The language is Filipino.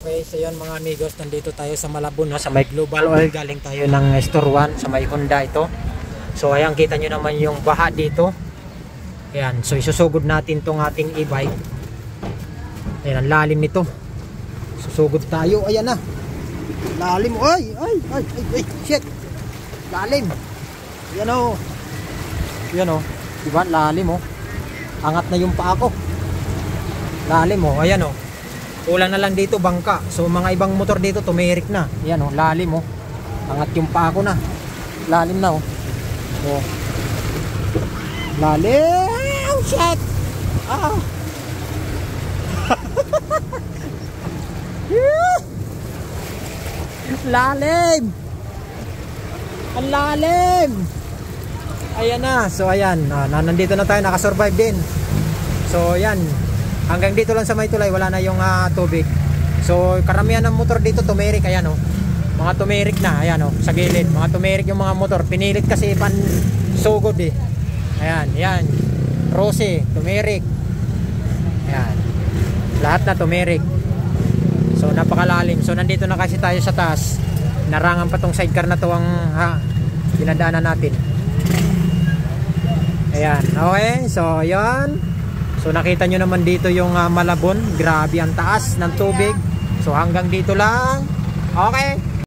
Okay, so yun mga amigos, nandito tayo sa Malabon, no? Sa may Global Oil. Galing tayo ng Store 1 sa may Honda ito. So ayan, kita nyo naman yung baha dito. Ayan, so isusugod natin tong ating e-bike. Ayan, ang lalim nito. Susugod tayo, ayan na. Lalim, ay, shit. Lalim. Ayan o. Ayan o, diba, lalim o. Angat na yung paa ko. Lalim o, ayan o. Kulang na lang dito bangka. So mga ibang motor dito tumirik na. Yan oh, lalim oh. Angat yung paa ko na. Lalim na oh. Oh. Lalim. Oh, shit. Ah. Lalim. Ang lalim. Ayan na. So ayan, nandito na tayo, nakasurvive din. So ayan. Hanggang dito lang sa may tulay, wala na yung tubig. So karamihan ng motor dito tumirik, ayan oh. Mga tumirik na, ayan oh, sa gilid. Mga tumirik yung mga motor. Pinilit kasi pan sugod eh. Ayan, yan. Rose, tumirik. Ayan. Lahat na tumirik. So napakalalim. So nandito na kasi tayo sa taas. Narangan pa tong sidecar na to ang dinadaanan natin. Ayan, okay. So yan. So nakita nyo naman dito yung Malabon. Grabe ang taas ng tubig. So hanggang dito lang. Okay.